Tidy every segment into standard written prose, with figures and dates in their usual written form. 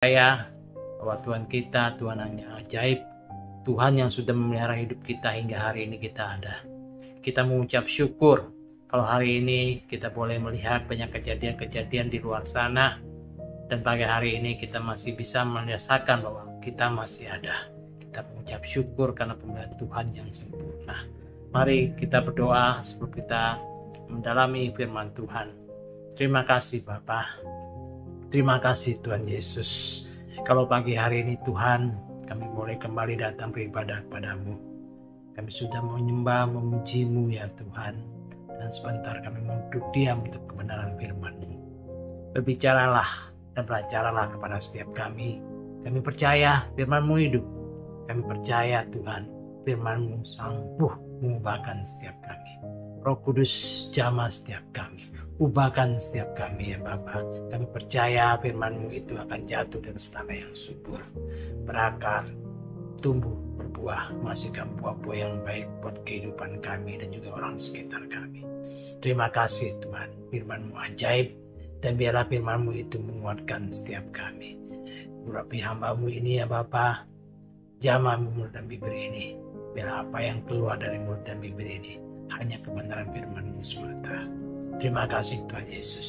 percaya bahwa Tuhan kita, Tuhan yang ajaib, Tuhan yang sudah memelihara hidup kita hingga hari ini kita ada. Kita mengucap syukur kalau hari ini kita boleh melihat banyak kejadian-kejadian di luar sana, dan pagi hari ini kita masih bisa merasakan bahwa kita masih ada. Kita mengucap syukur karena pemberian Tuhan yang sempurna. Mari kita berdoa sebelum kita mendalami firman Tuhan. Terima kasih Bapa. Terima kasih Tuhan Yesus. Kalau pagi hari ini Tuhan, kami boleh kembali datang beribadah kepadamu. Kami sudah menyembah, memuji-Mu ya Tuhan. Dan sebentar kami mau duduk diam untuk kebenaran firman-Mu. Berbicaralah dan beracaralah kepada setiap kami. Kami percaya firman-Mu hidup. Kami percaya Tuhan, firman-Mu sanggup mengubahkan setiap kami. Roh Kudus jamah setiap kami. Ubahkan setiap kami ya Bapa. Kami percaya firman-Mu itu akan jatuh dari tanah yang subur, berakar, tumbuh, berbuah, menghasilkan buah-buah yang baik buat kehidupan kami dan juga orang sekitar kami. Terima kasih Tuhan, firman-Mu ajaib, dan biarlah firman-Mu itu menguatkan setiap kami. Urapi hamba-Mu ini ya Bapa, jamah mulut dan bibir ini. Biarlah apa yang keluar dari mulut dan bibir ini hanya kebenaran firman-Mu semata. Terima kasih Tuhan Yesus.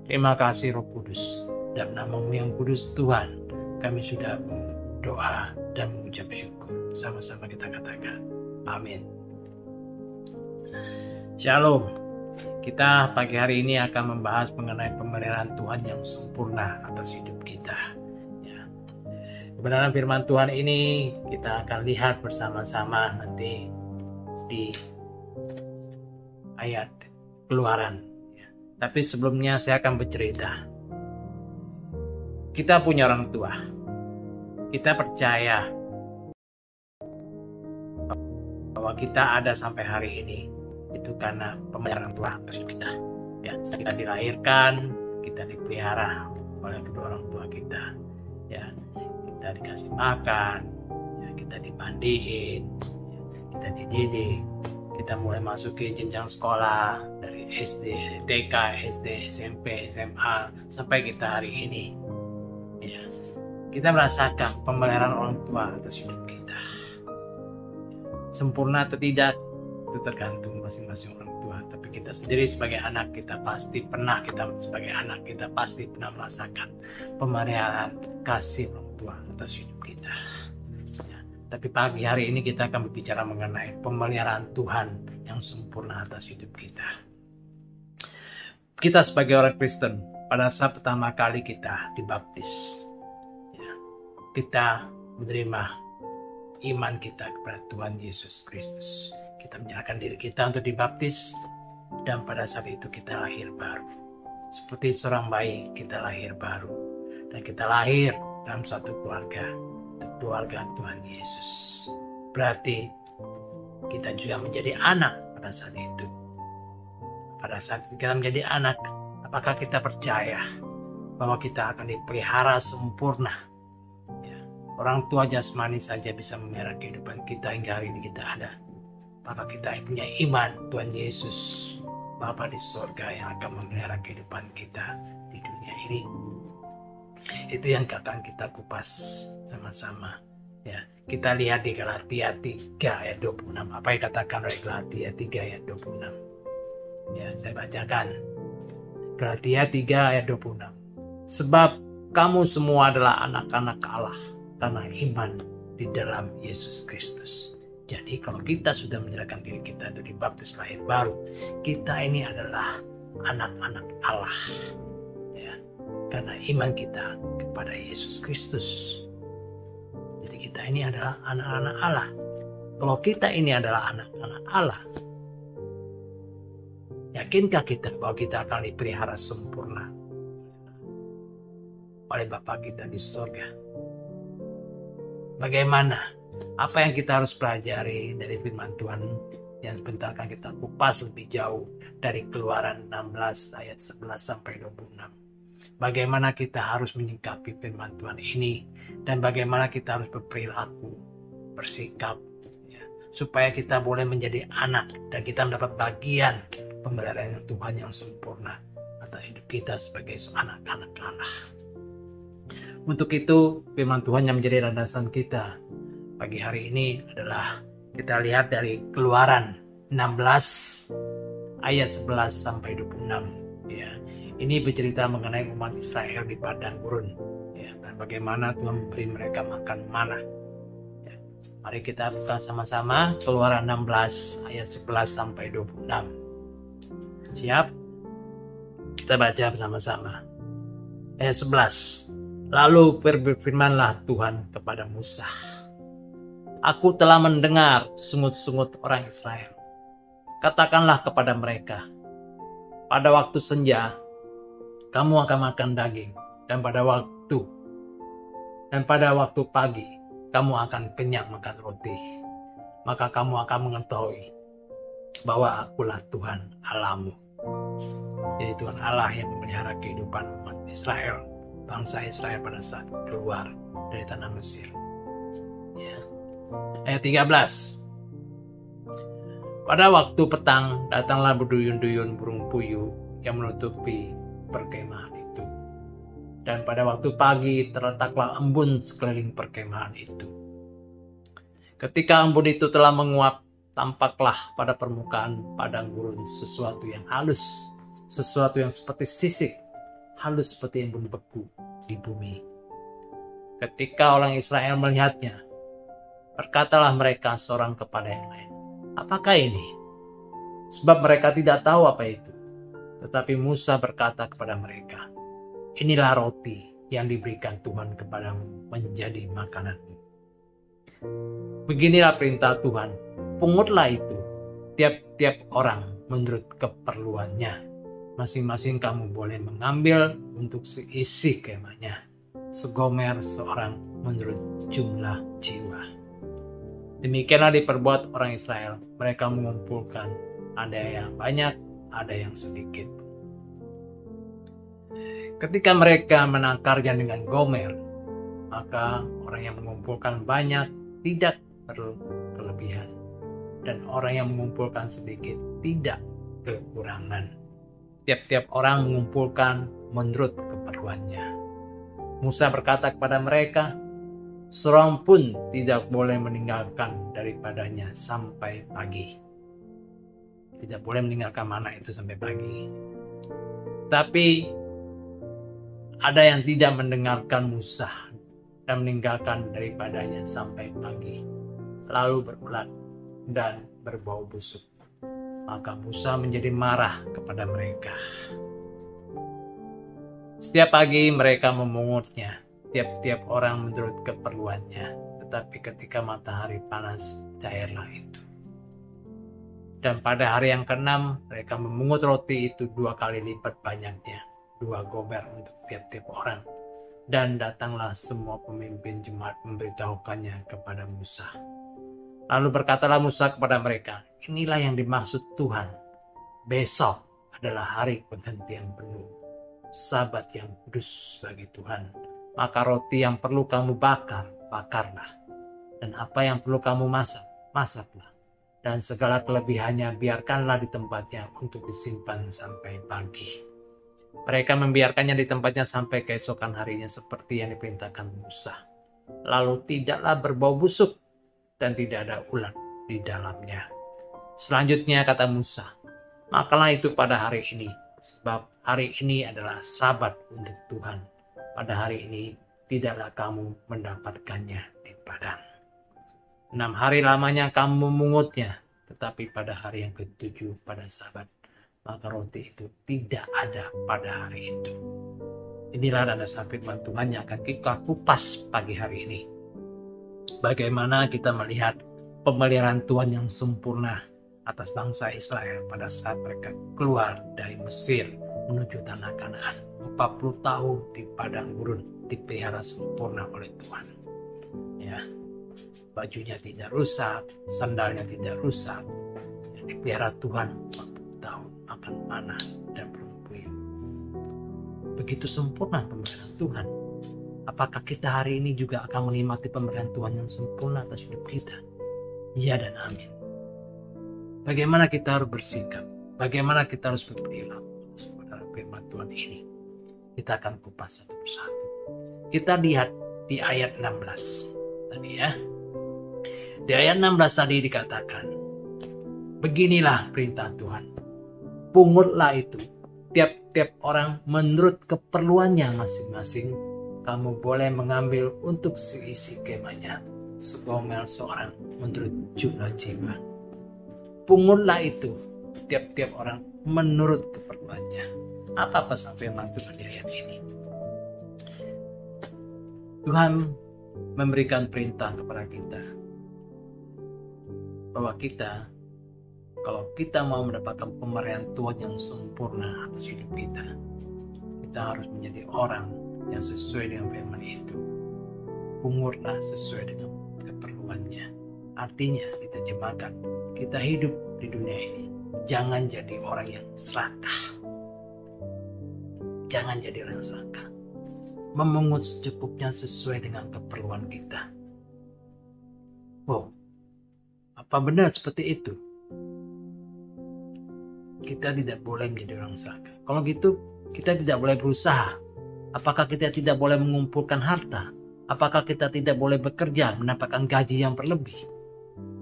Terima kasih Roh Kudus. Dalam nama-Mu yang kudus Tuhan, kami sudah berdoa dan mengucap syukur. Sama-sama kita katakan. Amin. Shalom. Kita pagi hari ini akan membahas mengenai pemeliharaan Tuhan yang sempurna atas hidup kita. Ya. Kebenaran firman Tuhan ini kita akan lihat bersama-sama nanti di ayat Keluaran. Tapi sebelumnya saya akan bercerita. Kita punya orang tua. Kita percaya bahwa kita ada sampai hari ini itu karena pemeliharaan Tuhan atas hidup kita. Ya, setelah kita dilahirkan, kita dipelihara oleh kedua orang tua kita. Ya, kita dikasih makan, ya, kita dimandiin, ya, kita dididik. Kita mulai masuk ke jenjang sekolah dari SD, TK, SD, SMP, SMA sampai kita hari ini. Ya, kita merasakan pemeliharaan orang tua atas hidup kita. Sempurna atau tidak itu tergantung masing-masing orang tua. Tapi kita sendiri sebagai anak kita pasti pernah merasakan pemeliharaan kasih orang tua atas hidup kita. Tapi pagi hari ini kita akan berbicara mengenai pemeliharaan Tuhan yang sempurna atas hidup kita. Kita sebagai orang Kristen, pada saat pertama kali kita dibaptis, ya, kita menerima iman kita kepada Tuhan Yesus Kristus. Kita menyerahkan diri kita untuk dibaptis, dan pada saat itu kita lahir baru. Seperti seorang bayi, kita lahir baru. Dan kita lahir dalam satu keluarga Tuhan Yesus. Berarti kita juga menjadi anak pada saat itu. Pada saat kita menjadi anak, apakah kita percaya bahwa kita akan dipelihara sempurna? Ya, orang tua jasmani saja bisa memelihara kehidupan kita hingga hari ini kita ada. Apakah kita punya iman Tuhan Yesus, Bapa di surga yang akan memelihara kehidupan kita di dunia ini? Itu yang akan kita kupas sama-sama. Ya, kita lihat di Galatia 3 ayat 26. Apa yang dikatakan oleh Galatia 3 ayat 26? Ya, saya bacakan. Galatia 3 ayat 26. Sebab kamu semua adalah anak-anak Allah karena iman di dalam Yesus Kristus. Jadi kalau kita sudah menyerahkan diri kita dari baptis lahir baru, kita ini adalah anak-anak Allah. Ya, karena iman kita kepada Yesus Kristus. Jadi kita ini adalah anak-anak Allah. Kalau kita ini adalah anak-anak Allah, yakinkah kita bahwa kita akan dipelihara sempurna oleh Bapa kita di surga? Bagaimana? Apa yang kita harus pelajari dari firman Tuhan yang sebentar akan kita kupas lebih jauh dari Keluaran 16 ayat 11 sampai 26. Bagaimana kita harus menyikapi firman Tuhan ini, dan bagaimana kita harus berperilaku, bersikap, ya, supaya kita boleh menjadi anak dan kita mendapat bagian pemeliharaan Tuhan yang sempurna atas hidup kita sebagai anak-anak Allah. Untuk itu firman Tuhan yang menjadi landasan kita pagi hari ini adalah kita lihat dari Keluaran 16 ayat 11 sampai 26. Ya, ini bercerita mengenai umat Israel di padang gurun. Ya, dan bagaimana Tuhan memberi mereka makan mana. Ya, mari kita buka sama-sama Keluaran 16 ayat 11 sampai 26. Siap? Kita baca bersama-sama. Ayat 11. Lalu berfirmanlah Tuhan kepada Musa. Aku telah mendengar sungut-sungut orang Israel. Katakanlah kepada mereka, pada waktu senja, kamu akan makan daging, dan pada waktu pagi, kamu akan kenyang makan roti. Maka kamu akan mengetahui bahwa akulah Tuhan Allahmu. Jadi Tuhan Allah yang memelihara kehidupan umat Israel, bangsa Israel pada saat keluar dari tanah Mesir. Ya. Ayat 13. Pada waktu petang datanglah berduyun-duyun burung puyuh yang menutupi perkemahan itu. Dan pada waktu pagi terletaklah embun sekeliling perkemahan itu. Ketika embun itu telah menguap, tampaklah pada permukaan padang gurun sesuatu yang halus, sesuatu yang seperti sisik, halus seperti embun beku di bumi. Ketika orang Israel melihatnya, berkatalah mereka seorang kepada yang lain, apakah ini? Sebab mereka tidak tahu apa itu. Tetapi Musa berkata kepada mereka, inilah roti yang diberikan Tuhan kepadamu menjadi makananmu. Beginilah perintah Tuhan, pungutlah itu, tiap-tiap orang menurut keperluannya. Masing-masing kamu boleh mengambil untuk seisi kemahnya, segomer seorang menurut jumlah jiwa. Demikianlah diperbuat orang Israel. Mereka mengumpulkan, ada yang banyak, ada yang sedikit. Ketika mereka menangkarnya dengan gomer, maka orang yang mengumpulkan banyak tidak berkelebihan, dan orang yang mengumpulkan sedikit tidak kekurangan. Tiap-tiap orang mengumpulkan menurut keperluannya. Musa berkata kepada mereka, seorang pun tidak boleh meninggalkan daripadanya sampai pagi. Tidak boleh meninggalkan mana itu sampai pagi. Tapi ada yang tidak mendengarkan Musa dan meninggalkan daripadanya sampai pagi, lalu berulat dan berbau busuk. Maka Musa menjadi marah kepada mereka. Setiap pagi mereka memungutnya, tiap-tiap orang menurut keperluannya. Tetapi ketika matahari panas, cairlah itu. Dan pada hari yang ke-6, mereka memungut roti itu 2 kali lipat banyaknya, 2 gomer untuk tiap-tiap orang. Dan datanglah semua pemimpin jemaat memberitahukannya kepada Musa. Lalu berkatalah Musa kepada mereka, inilah yang dimaksud Tuhan. Besok adalah hari penggantian penuh, Sabat yang kudus bagi Tuhan. Maka roti yang perlu kamu bakar, bakarlah. Dan apa yang perlu kamu masak, masaklah. Dan segala kelebihannya biarkanlah di tempatnya untuk disimpan sampai pagi. Mereka membiarkannya di tempatnya sampai keesokan harinya seperti yang diperintahkan Musa. Lalu tidaklah berbau busuk dan tidak ada ulat di dalamnya. Selanjutnya kata Musa, makanlah itu pada hari ini, sebab hari ini adalah Sabat untuk Tuhan. Pada hari ini tidaklah kamu mendapatkannya di padang. 6 hari lamanya kamu memungutnya, tetapi pada hari yang ke-7 pada Sabat, maka roti itu tidak ada pada hari itu. Inilah dasar firman Tuhan yang akan kita kupas pagi hari ini. Bagaimana kita melihat pemeliharaan Tuhan yang sempurna atas bangsa Israel pada saat mereka keluar dari Mesir menuju tanah Kanaan. 40 tahun di padang gurun dipelihara sempurna oleh Tuhan. Ya, bajunya tidak rusak, sandalnya tidak rusak. Yang dipelihara Tuhan 40 tahun makan mana dan burung puyuh. Begitu sempurna pemeliharaan Tuhan. Apakah kita hari ini juga akan menikmati pemberian Tuhan yang sempurna atas hidup kita? Ya dan amin. Bagaimana kita harus bersikap? Bagaimana kita harus berperilaku sebenarnya firman Tuhan ini? Kita akan kupas satu persatu. Kita lihat di ayat 16 tadi ya. Di ayat 16 tadi dikatakan, beginilah perintah Tuhan. Pungutlah itu tiap-tiap orang menurut keperluannya masing-masing. Kamu boleh mengambil untuk seisi kemahnya segomel seorang menurut jumlah jiwa. Pungutlah itu tiap-tiap orang menurut keperluannya. Apa pesan firman Tuhan di ayat ini? Tuhan memberikan perintah kepada kita bahwa kalau kita mau mendapatkan pemberian Tuhan yang sempurna atas hidup kita harus menjadi orang yang sesuai dengan firman itu. Pungutlah sesuai dengan keperluannya. Artinya diterjemahkan, kita hidup di dunia ini jangan jadi orang yang serakah. Jangan jadi orang yang serakah. Memungut secukupnya sesuai dengan keperluan kita. Wow, apa benar seperti itu? Kita tidak boleh menjadi orang serakah. Kalau gitu, kita tidak boleh berusaha. Apakah kita tidak boleh mengumpulkan harta? Apakah kita tidak boleh bekerja mendapatkan gaji yang berlebih?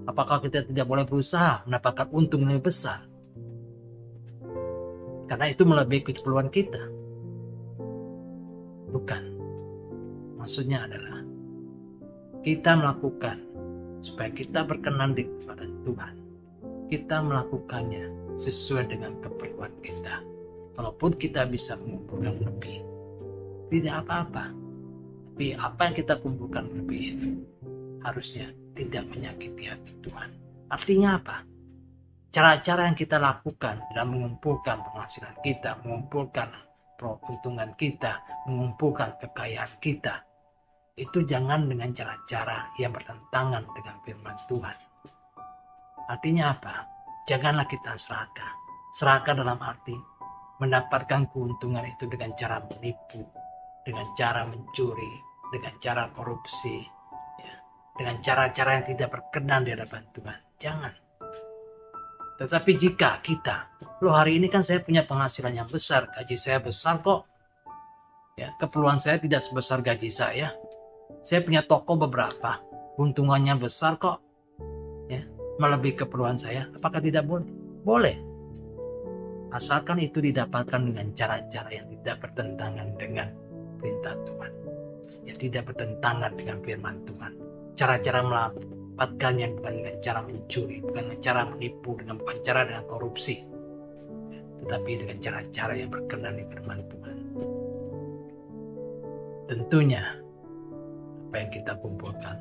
Apakah kita tidak boleh berusaha mendapatkan untung yang lebih besar? Karena itu melebihi keperluan kita. Bukan. Maksudnya adalah kita melakukan supaya kita berkenan di kepada Tuhan. Kita melakukannya sesuai dengan keperluan kita. Kalaupun kita bisa mengumpulkan lebih, tidak apa-apa. Tapi apa yang kita kumpulkan lebih itu harusnya tidak menyakiti hati Tuhan. Artinya apa? Cara-cara yang kita lakukan dalam mengumpulkan penghasilan kita, mengumpulkan keuntungan kita, mengumpulkan kekayaan kita, itu jangan dengan cara-cara yang bertentangan dengan firman Tuhan. Artinya apa? Janganlah kita serakah. Serakah dalam arti mendapatkan keuntungan itu dengan cara menipu, dengan cara mencuri, dengan cara korupsi, ya, dengan cara-cara yang tidak berkenan di hadapan Tuhan. Jangan. Tetapi jika kita, hari ini kan saya punya penghasilan yang besar, gaji saya besar kok. Ya, keperluan saya tidak sebesar gaji saya. Saya punya toko beberapa, keuntungannya besar kok. Ya, melebihi keperluan saya. Apakah tidak boleh? Boleh. Asalkan itu didapatkan dengan cara-cara yang tidak bertentangan dengan perintah Tuhan. Yang tidak bertentangan dengan firman Tuhan. Cara-cara mendapatkannya bukan dengan cara mencuri, bukan dengan cara menipu, bukan cara dengan korupsi. Tetapi dengan cara-cara yang berkenan di firman Tuhan. Tentunya apa yang kita kumpulkan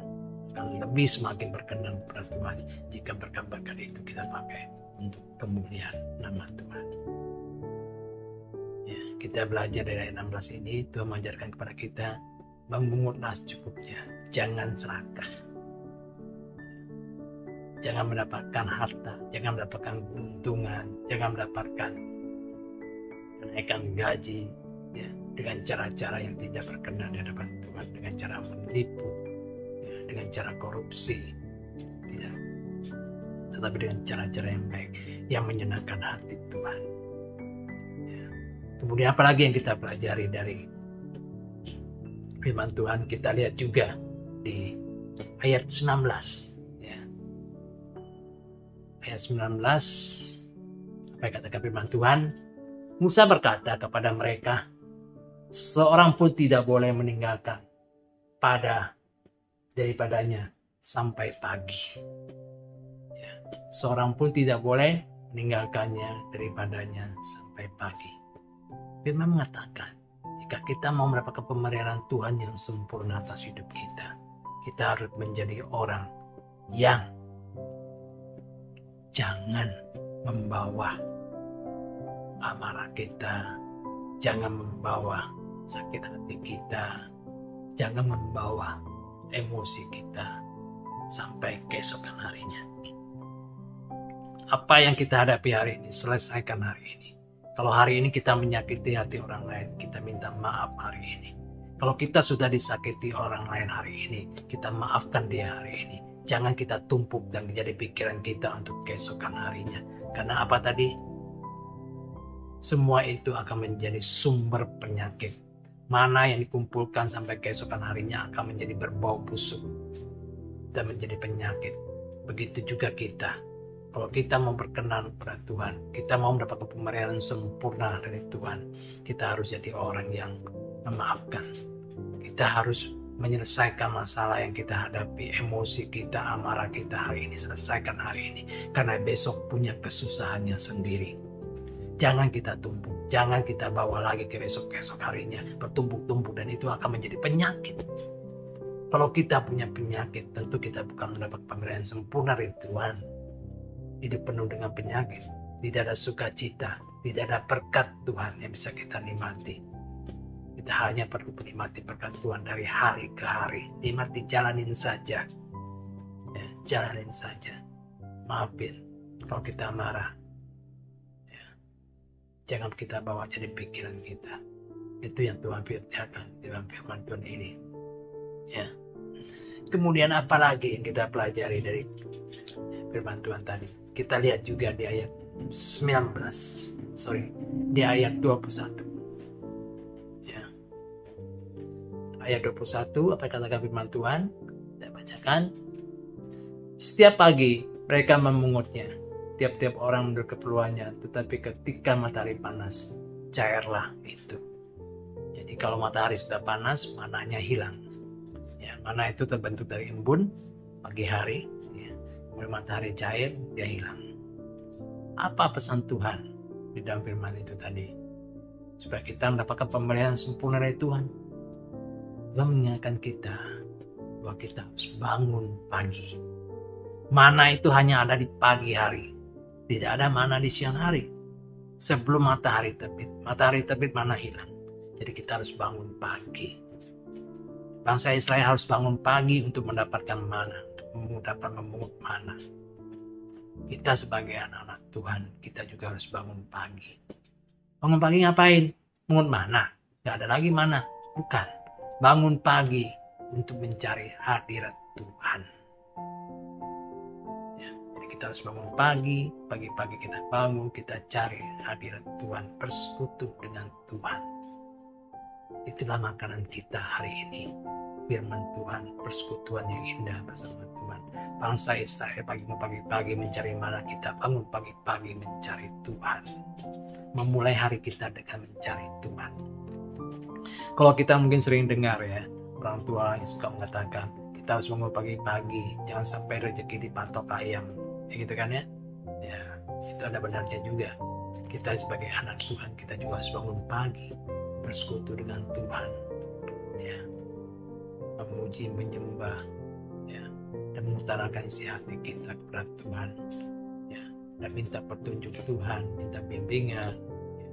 akan lebih semakin berkenan kepada Tuhan jika berkat-berkat itu kita pakai untuk kemuliaan nama Tuhan. Ya, kita belajar dari ayat 16 ini, Tuhan mengajarkan kepada kita memungutlah secukupnya, jangan serakah. Jangan mendapatkan harta, jangan mendapatkan keuntungan, jangan mendapatkan kenaikan gaji, ya, dengan cara-cara yang tidak berkenan di hadapan Tuhan, dengan cara menipu, ya, dengan cara korupsi, tidak, tetapi dengan cara-cara yang baik, yang menyenangkan hati Tuhan. Ya. Kemudian apalagi yang kita pelajari dari firman Tuhan, kita lihat juga di ayat 19. Ya. Ayat 19, apa yang katakan firman Tuhan? Musa berkata kepada mereka, seorang pun tidak boleh meninggalkan daripadanya sampai pagi. Ya, seorang pun tidak boleh meninggalkannya daripadanya sampai pagi. Firman mengatakan, jika kita mau mendapatkan pemeliharaan Tuhan yang sempurna atas hidup kita harus menjadi orang yang jangan membawa amarah kita, jangan membawa sakit hati kita, jangan membawa emosi kita sampai keesokan harinya. Apa yang kita hadapi hari ini, selesaikan hari ini. Kalau hari ini kita menyakiti hati orang lain, kita minta maaf hari ini. Kalau kita sudah disakiti orang lain hari ini, kita maafkan dia hari ini. Jangan kita tumpuk dan menjadi pikiran kita untuk keesokan harinya. Karena apa tadi? Semua itu akan menjadi sumber penyakit Mana yang dikumpulkan sampai keesokan harinya akan menjadi berbau busuk dan menjadi penyakit. Begitu juga kita. Kalau kita mau berkenan pada Tuhan, kita mau mendapatkan pemberian sempurna dari Tuhan, kita harus jadi orang yang memaafkan. Kita harus menyelesaikan masalah yang kita hadapi, emosi kita, amarah kita hari ini, selesaikan hari ini. Karena besok punya kesusahannya sendiri. Jangan kita tumpuk, jangan kita bawa lagi ke besok-besok harinya, bertumpuk-tumpuk, dan itu akan menjadi penyakit. Kalau kita punya penyakit, tentu kita bukan mendapat pemberian sempurna dari Tuhan. Hidup penuh dengan penyakit, tidak ada sukacita, tidak ada berkat Tuhan yang bisa kita nikmati. Kita hanya perlu menikmati berkat Tuhan dari hari ke hari. Nikmati, jalanin saja. Ya, jalanin saja. Maafin kalau kita marah. Ya, jangan kita bawa jadi pikiran kita. Itu yang Tuhan firmankan dalam firman Tuhan ini. Ya. Kemudian apa lagi yang kita pelajari dari firman Tuhan tadi? Kita lihat juga di ayat 21. Ya. Ayat 21, apa yang katakan firman Tuhan? Saya bacakan. Setiap pagi mereka memungutnya. Tiap-tiap orang menurut keperluannya. Tetapi ketika matahari panas, cairlah itu. Jadi kalau matahari sudah panas, mananya hilang. Ya, mana itu terbentuk dari embun pagi hari. Kemudian matahari cair, dia hilang. Apa pesan Tuhan di dalam firman itu tadi? Supaya kita mendapatkan pemberian sempurna dari Tuhan. Tuhan mengingatkan kita bahwa kita harus bangun pagi. Mana itu hanya ada di pagi hari. Tidak ada mana di siang hari. Sebelum matahari terbit. Matahari terbit, mana hilang. Jadi kita harus bangun pagi. Bangsa Israel harus bangun pagi untuk mendapatkan mana. Dapat memungut mana. Kita sebagai anak-anak Tuhan, kita juga harus bangun pagi. Bangun pagi ngapain? Mungut mana? Gak ada lagi mana. Bukan. Bangun pagi untuk mencari hadirat Tuhan. Ya, jadi kita harus bangun pagi. Pagi-pagi kita bangun, kita cari hadirat Tuhan, bersekutu dengan Tuhan. Itulah makanan kita hari ini. Firman Tuhan, persekutuan yang indah bersama Tuhan. Bangsa Israel pagi-pagi mencari mana, kita bangun pagi-pagi mencari Tuhan. Memulai hari kita dengan mencari Tuhan. Kalau kita mungkin sering dengar ya, orang tua yang suka mengatakan, kita harus bangun pagi-pagi, jangan sampai rezeki dipatok ayam. Ya gitu kan ya? Ya, itu ada benarnya juga. Kita sebagai anak Tuhan, kita juga harus bangun pagi, bersekutu dengan Tuhan. Ya. Memuji, menyembah, ya, dan mengutarakan isi hati kita kepada Tuhan, ya, dan minta petunjuk Tuhan, minta bimbingan, ya.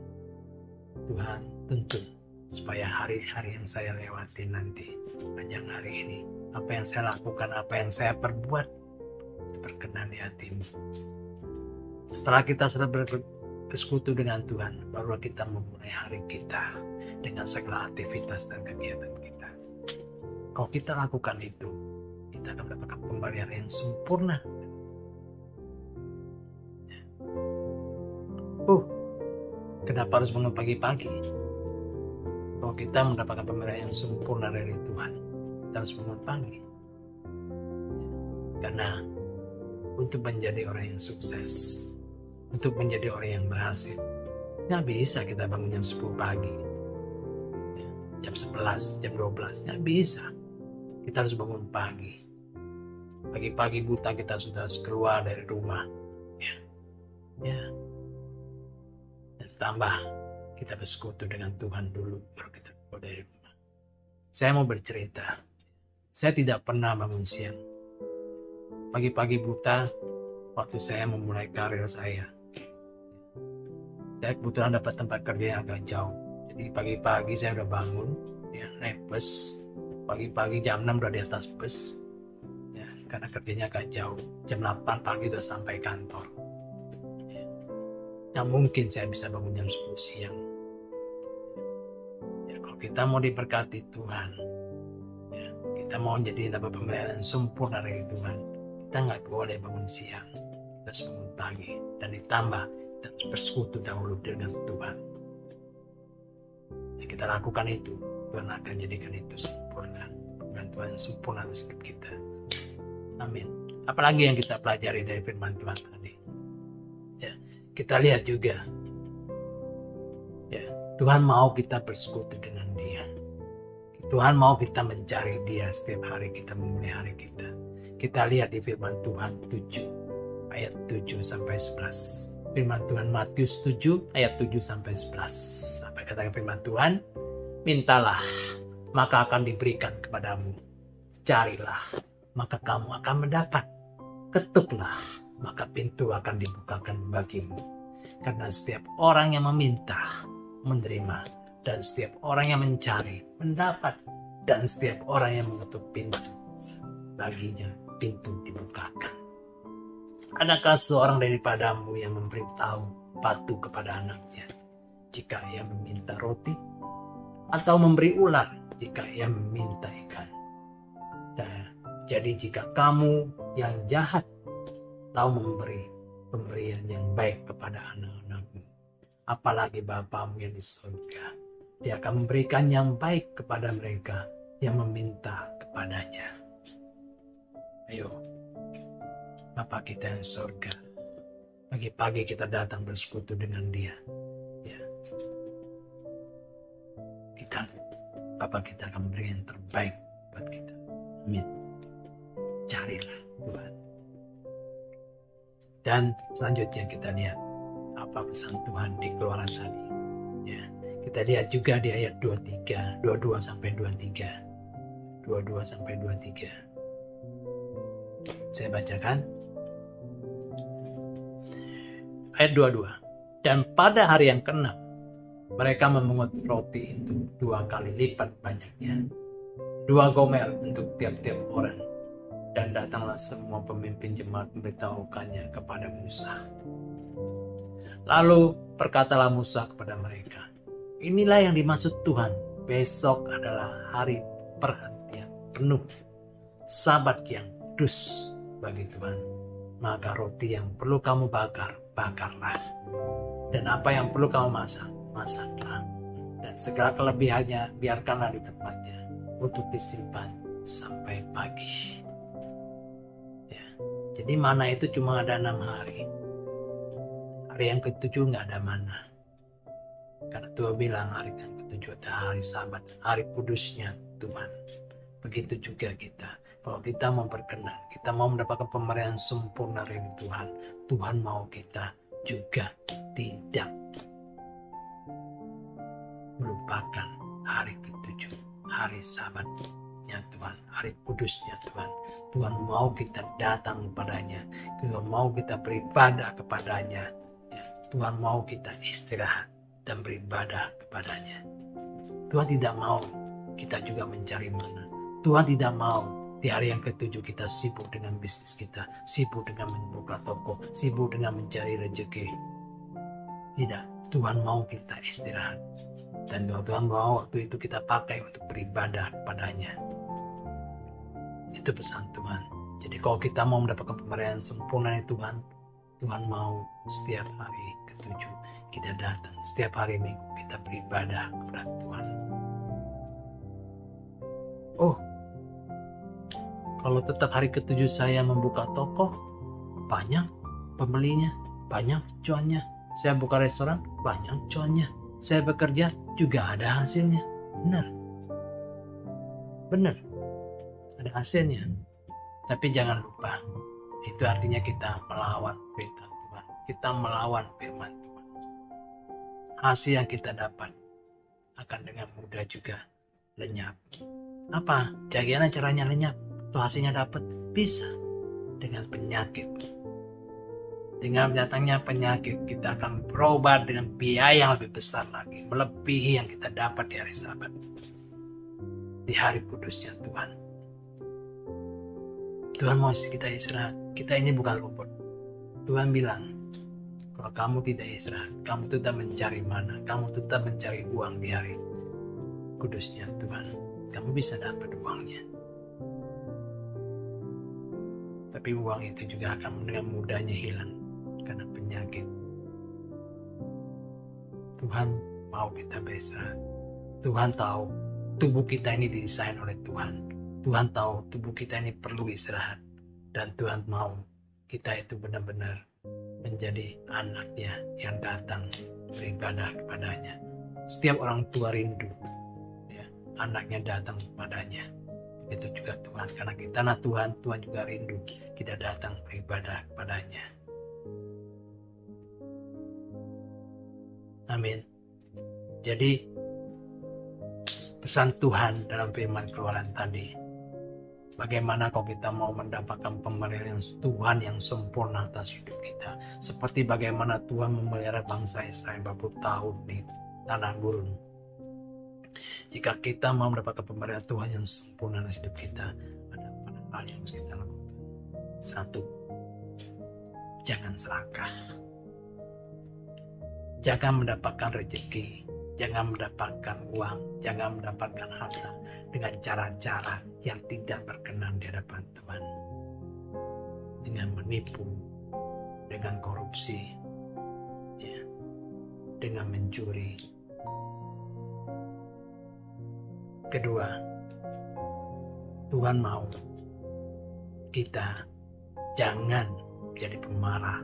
Tuhan tuntun supaya hari-hari yang saya lewati nanti, panjang hari ini, apa yang saya lakukan, apa yang saya perbuat, itu berkenan di hatimu. Setelah kita sudah bersekutu dengan Tuhan, baru kita memulai hari kita dengan segala aktivitas dan kegiatan kita. Kalau kita lakukan itu, kita akan mendapatkan pemberian yang sempurna. Kenapa harus bangun pagi-pagi? Kalau kita mendapatkan pemberian yang sempurna dari Tuhan, kita harus bangun pagi. Karena untuk menjadi orang yang sukses, untuk menjadi orang yang berhasil, nggak bisa kita bangun jam 10 pagi, jam 11, jam 12, nggak bisa. Kita harus bangun pagi. Pagi-pagi buta kita sudah keluar dari rumah. Ya. Dan tambah kita bersekutu dengan Tuhan dulu, baru kita keluar dari rumah. Saya mau bercerita. Saya tidak pernah bangun siang. Pagi-pagi buta, waktu saya memulai karir saya. Saya kebetulan dapat tempat kerja yang agak jauh. Jadi pagi-pagi saya udah bangun, ya, naik bus. Pagi-pagi jam 6 udah di atas bus, ya, karena kerjanya agak jauh. Jam 8 pagi udah sampai kantor. Ya. Nggak mungkin saya bisa bangun jam 10 siang. Ya, kalau kita mau diberkati Tuhan, ya, kita mau jadi dapat pemberian sempurna dari Tuhan, kita nggak boleh bangun siang. Kita harus bangun pagi. Dan ditambah, kita harus bersekutu dahulu dengan Tuhan. Ya, kita lakukan itu. Tuhan akan jadikan itu sempurna. Dan Tuhan sempurna atas hidup kita. Amin. Apalagi yang kita pelajari dari firman Tuhan tadi. Ya, kita lihat juga. Ya, Tuhan mau kita bersekutu dengan Dia. Tuhan mau kita mencari Dia setiap hari kita memulai hari kita. Kita lihat di firman Tuhan 7 ayat 7 sampai 11. Firman Tuhan Matius 7 ayat 7 sampai 11. Apa kata firman Tuhan? Mintalah, maka akan diberikan kepadamu. Carilah, maka kamu akan mendapat. Ketuklah, maka pintu akan dibukakan bagimu. Karena setiap orang yang meminta, menerima. Dan setiap orang yang mencari, mendapat. Dan setiap orang yang mengetuk pintu, baginya pintu dibukakan. Adakah seorang daripadamu yang memberitahu batu kepada anaknya jika ia meminta roti? Atau memberi ular jika ia meminta ikan? Nah, jadi jika kamu yang jahat tahu memberi pemberian yang baik kepada anak-anakmu, apalagi Bapamu yang di surga, Dia akan memberikan yang baik kepada mereka yang meminta kepadanya. Ayo, Bapa kita yang surga, pagi-pagi kita datang bersekutu dengan Dia. Ya. Bapa kita akan memberi yang terbaik buat kita. Amin. Carilah Tuhan. Dan selanjutnya kita lihat apa pesan Tuhan di Keluaran tadi. Ya. Kita lihat juga di ayat 23, 22 sampai 23. 22 sampai 23. Saya bacakan. Ayat 22. Dan pada hari yang ke-6 mereka memungut roti itu 2 kali lipat banyaknya, 2 gomer untuk tiap-tiap orang. Dan datanglah semua pemimpin jemaat memberitahukannya kepada Musa. Lalu berkatalah Musa kepada mereka, inilah yang dimaksud Tuhan, besok adalah hari perhentian penuh, Sabat yang kudus bagi Tuhan. Maka roti yang perlu kamu bakar, bakarlah. Dan apa yang perlu kamu masak, masaklah. Dan segala kelebihannya biarkanlah di tempatnya untuk disimpan sampai pagi. Ya. Jadi mana itu cuma ada 6 hari. Hari yang ke-7 nggak ada mana. Karena Tuhan bilang hari yang ke-7 adalah hari Sabat, hari kudusnya Tuhan. Begitu juga kita. Kalau kita mau berkenan, kita mau mendapatkan pemberian sempurna dari Tuhan, Tuhan mau kita juga tidak melupakan hari ke-7, hari Sabatnya Tuhan, hari kudusnya Tuhan. Tuhan mau kita datang kepadanya, Tuhan mau kita beribadah kepadanya, ya, Tuhan mau kita istirahat dan beribadah kepadanya. Tuhan tidak mau kita juga mencari mana. Tuhan tidak mau di hari yang ke-7 kita sibuk dengan bisnis kita, sibuk dengan membuka toko, sibuk dengan mencari rezeki. Tidak, Tuhan mau kita istirahat. Dan Tuhan mau waktu itu kita pakai untuk beribadah kepadanya. Itu pesan Tuhan. Jadi kalau kita mau mendapatkan pemberian sempurna dari Tuhan, Tuhan mau setiap hari ke-7 kita datang, setiap hari Minggu kita beribadah kepada Tuhan. Oh, kalau tetap hari ke-7 saya membuka toko, banyak pembelinya, banyak cuannya. Saya buka restoran, banyak cuannya. Saya bekerja, juga ada hasilnya. Benar. Ada hasilnya. Tapi jangan lupa, itu artinya kita melawan perintah Tuhan. Kita melawan firman Tuhan. Hasil yang kita dapat akan dengan mudah juga lenyap. Apa? Bagaimana caranya lenyap? Hasilnya dapat, bisa dengan penyakit. Dengan datangnya penyakit, kita akan berobat dengan biaya yang lebih besar lagi, melebihi yang kita dapat di hari Sabat, di hari kudusnya Tuhan. Tuhan mau kita istirahat. Kita ini bukan robot. Tuhan bilang, kalau kamu tidak istirahat, kamu tetap mencari mana, kamu tetap mencari uang di hari kudusnya Tuhan, kamu bisa dapat uangnya. Tapi uang itu juga akan dengan mudahnya hilang karena penyakit. Tuhan mau kita beristirahat. Tuhan tahu tubuh kita ini didesain oleh Tuhan. Tuhan tahu tubuh kita ini perlu istirahat. Dan Tuhan mau kita itu benar-benar menjadi anaknya yang datang beribadah kepadanya. Setiap orang tua rindu ya, anaknya datang kepadanya. Itu juga Tuhan, karena kita anak Tuhan, Tuhan juga rindu kita datang beribadah kepadanya. Amin. Jadi pesan Tuhan dalam firman Keluaran tadi, bagaimana kalau kita mau mendapatkan pemeliharaan Tuhan yang sempurna atas hidup kita, seperti bagaimana Tuhan memelihara bangsa Israel 40 tahun di tanah gurun. Jika kita mau mendapatkan pemeliharaan Tuhan yang sempurna atas hidup kita, ada 4 hal yang harus kita lakukan. 1. Jangan serakah. Jangan mendapatkan rezeki, jangan mendapatkan uang, jangan mendapatkan harta dengan cara-cara yang tidak berkenan di hadapan Tuhan. Dengan menipu, dengan korupsi, ya, dengan mencuri. Kedua, Tuhan mau kita jangan jadi pemarah,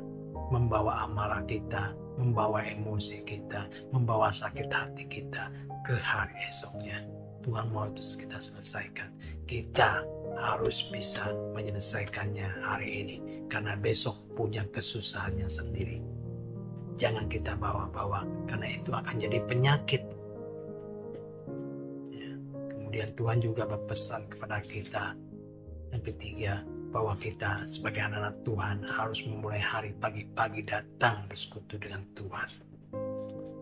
membawa amarah kita, membawa emosi kita, membawa sakit hati kita ke hari esoknya. Tuhan mau itu kita selesaikan. Kita harus bisa menyelesaikannya hari ini, karena besok punya kesusahannya sendiri. Jangan kita bawa-bawa, karena itu akan jadi penyakit. Ya. Kemudian Tuhan juga berpesan kepada kita yang ketiga, bahwa kita sebagai anak-anak Tuhan harus memulai hari pagi-pagi datang bersekutu dengan Tuhan.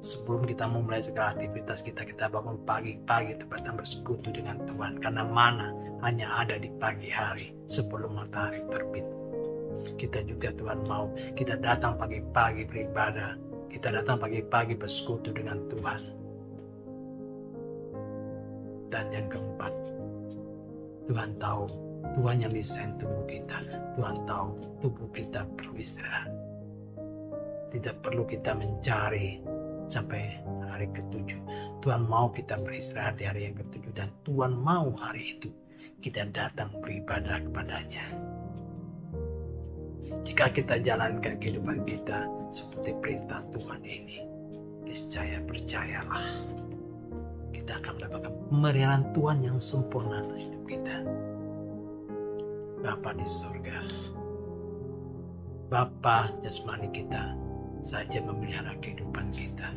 Sebelum kita memulai segala aktivitas kita bangun pagi-pagi itu datang bersekutu dengan Tuhan. Karena mana hanya ada di pagi hari sebelum matahari terbit. Kita juga Tuhan mau kita datang pagi-pagi beribadah. Kita datang pagi-pagi bersekutu dengan Tuhan. Dan yang keempat, Tuhan tahu, Tuhan yang desain tubuh kita. Tuhan tahu tubuh kita perlu istirahat. Tidak perlu kita mencari sampai hari ke-7. Tuhan mau kita beristirahat di hari yang ke-7. Dan Tuhan mau hari itu kita datang beribadah kepadanya. Jika kita jalankan kehidupan kita seperti perintah Tuhan ini, niscaya percayalah, kita akan mendapatkan pemeliharaan Tuhan yang sempurna atas hidup kita. Bapa di surga, Bapa jasmani kita saja memelihara kehidupan kita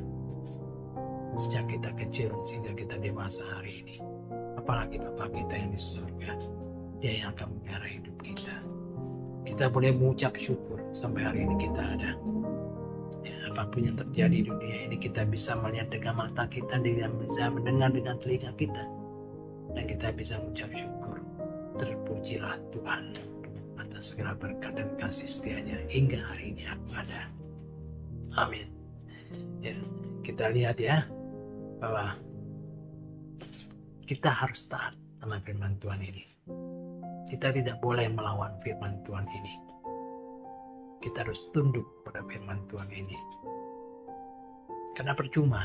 sejak kita kecil sehingga kita dewasa hari ini. Apalagi Bapa kita yang di surga, Dia yang akan memelihara hidup kita. Kita boleh mengucap syukur sampai hari ini kita ada. Ya, apapun yang terjadi di dunia ini, kita bisa melihat dengan mata kita, dengan bisa mendengar dengan telinga kita, dan kita bisa mengucap syukur. Terpujilah Tuhan atas segala berkat dan kasih setianya hingga hari ini aku ada. Amin. Ya, kita lihat ya bahwa kita harus taat sama firman Tuhan ini. Kita tidak boleh melawan firman Tuhan ini. Kita harus tunduk pada firman Tuhan ini. Karena percuma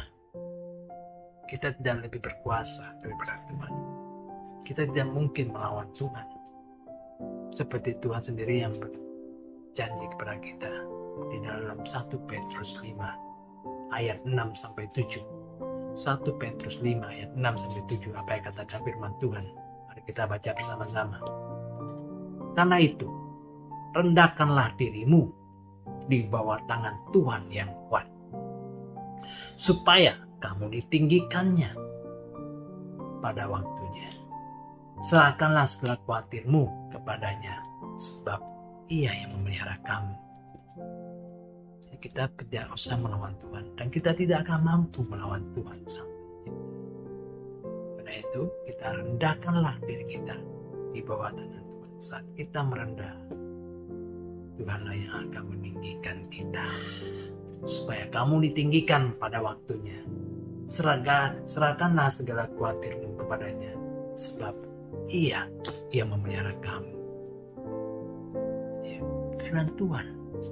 kita tidak lebih berkuasa daripada Tuhan. Kita tidak mungkin melawan Tuhan. Seperti Tuhan sendiri yang berjanji kepada kita di dalam 1 Petrus 5 ayat 6-7. 1 Petrus 5 ayat 6-7, apa yang katakan firman Tuhan. Mari kita baca bersama-sama. Karena itu, rendahkanlah dirimu di bawah tangan Tuhan yang kuat, supaya kamu ditinggikannya pada waktunya. Serahkanlah segala khawatirmu kepadanya, sebab Ia yang memelihara kamu. Jadi kita tidak usah melawan Tuhan, dan kita tidak akan mampu melawan Tuhan sampai cinta. Karena itu kita rendahkanlah diri kita di bawah tangan Tuhan. Saat kita merendah, Tuhanlah yang akan meninggikan kita, supaya kamu ditinggikan pada waktunya. Serahkanlah segala khawatirmu kepadanya, sebab Ia yang memelihara kamu. Ya, firman Tuhan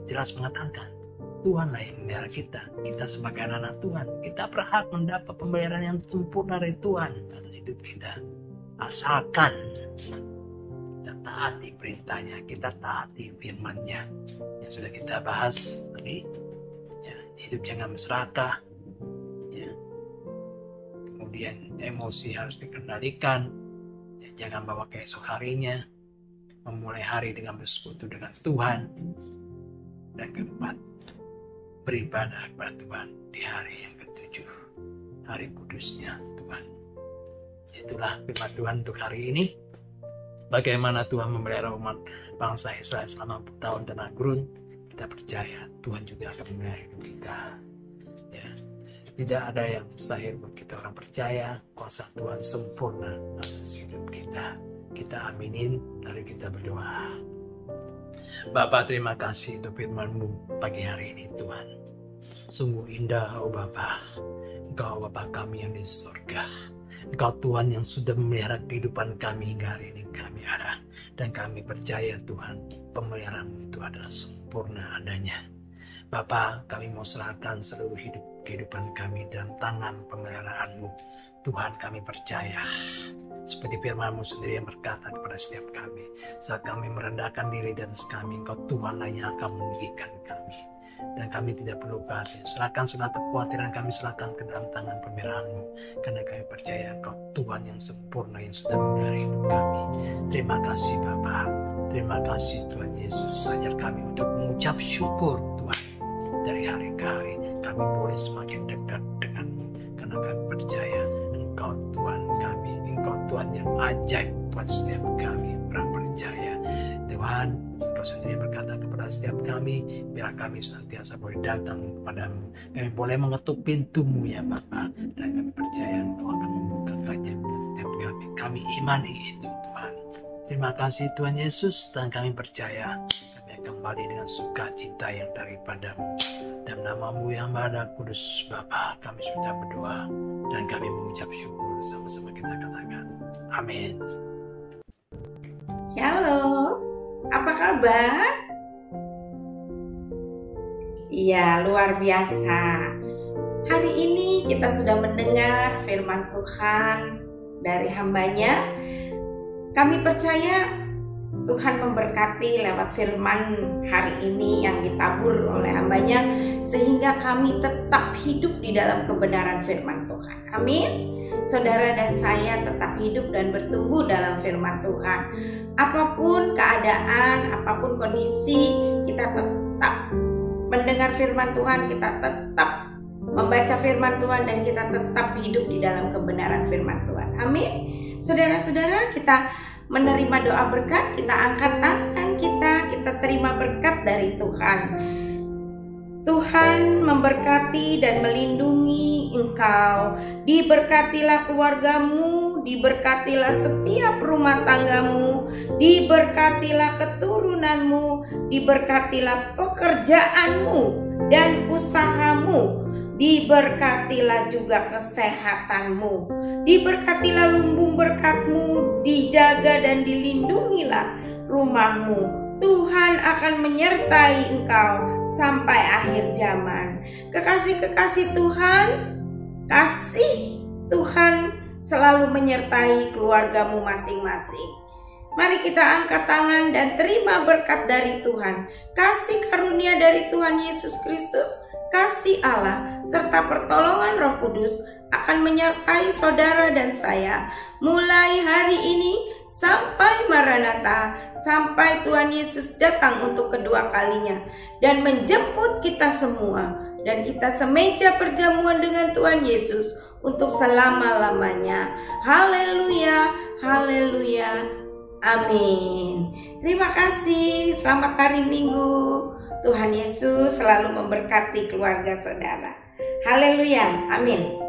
jelas mengatakan, Tuhan lah yang memelihara kita. Kita sebagai anak Tuhan, kita berhak mendapat pemeliharaan yang sempurna dari Tuhan atas hidup kita. Asalkan kita taati perintahnya, kita taati firman-Nya yang sudah kita bahas tadi. Ya, hidup jangan serakah. Ya. Kemudian emosi harus dikendalikan. Ya, jangan bawa keesok harinya. Memulai hari dengan bersekutu dengan Tuhan. Dan keempat, beribadah kepada Tuhan di hari yang ketujuh, hari kudusnya Tuhan. Itulah firman Tuhan untuk hari ini. Bagaimana Tuhan memelihara umat bangsa Israel selama bertahun tanah gurun, kita percaya Tuhan juga akan memelihara hidup kita. Ya. Tidak ada yang mustahil buat kita orang percaya. Kuasa Tuhan sempurna atas hidup kita. Kita aminin, lalu kita berdoa. Bapa, terima kasih untuk firman-Mu pagi hari ini Tuhan. Sungguh indah, oh Bapa. Engkau Bapa kami yang di surga. Engkau Tuhan yang sudah memelihara kehidupan kami hingga hari ini kami ada. Dan kami percaya Tuhan, pemeliharaan-Mu itu adalah sempurna adanya. Bapa, kami mau serahkan seluruh kehidupan kami dalam tangan pemeliharaan-Mu. Tuhan, kami percaya. Seperti firman-Mu sendiri yang berkata kepada setiap kami, saat kami merendahkan diri di atas kami, Engkau Tuhan yang akan meninggikan kami. Dan kami tidak perlu khawatir. Serahkan segala kekhawatiran kami, serahkan ke dalam tangan pemeliharaan-Mu. Karena kami percaya Engkau Tuhan yang sempurna yang sudah memelihara hidup kami. Terima kasih Bapa. Terima kasih Tuhan Yesus. Ajar kami untuk mengucap syukur Tuhan. Dari hari ke hari kami boleh semakin dekat dengan-Mu. Karena kami percaya Engkau Tuhan kami. Engkau Tuhan yang ajaib buat setiap kami orang percaya. Tuhan, Engkau sendiri berkata kepada setiap kami, biar kami senantiasa boleh datang kepadamu. Kami boleh mengetuk pintu-Mu ya Bapa. Dan kami percaya Engkau akan membukakannya buat setiap kami. Kami imani itu Tuhan. Terima kasih Tuhan Yesus, dan kami percaya kami akan kembali dengan sukacita yang daripada-Mu. Dan nama-Mu yang Maha Kudus Bapa, kami sudah berdoa dan kami mengucap syukur. Sama-sama kita katakan amin. Shalom, apa kabar? Iya, luar biasa. Hari ini kita sudah mendengar firman Tuhan dari hamba-Nya. Kami percaya Tuhan memberkati lewat firman hari ini yang ditabur oleh hamba-Nya, sehingga kami tetap hidup di dalam kebenaran firman Tuhan. Amin. Saudara dan saya tetap hidup dan bertumbuh dalam firman Tuhan. Apapun keadaan, apapun kondisi, kita tetap mendengar firman Tuhan, kita tetap membaca firman Tuhan, dan kita tetap hidup di dalam kebenaran firman Tuhan. Amin. Saudara-saudara, kita menerima doa berkat, kita angkat tangan kita terima berkat dari Tuhan. Tuhan memberkati dan melindungi engkau. Diberkatilah keluargamu, diberkatilah setiap rumah tanggamu, diberkatilah keturunanmu, diberkatilah pekerjaanmu dan usahamu, diberkatilah juga kesehatanmu, diberkatilah lumbung berkatmu, dijaga dan dilindungilah rumahmu. Tuhan akan menyertai engkau sampai akhir zaman. Kekasih-kekasih Tuhan, kasih Tuhan selalu menyertai keluargamu masing-masing. Mari kita angkat tangan dan terima berkat dari Tuhan. Kasih karunia dari Tuhan Yesus Kristus, kasih Allah, serta pertolongan Roh Kudus akan menyertai saudara dan saya mulai hari ini sampai Maranatha, sampai Tuhan Yesus datang untuk kedua kalinya dan menjemput kita semua, dan kita semeja perjamuan dengan Tuhan Yesus untuk selama-lamanya. Haleluya, haleluya, amin. Terima kasih, selamat hari Minggu. Tuhan Yesus selalu memberkati keluarga saudara. Haleluya, amin.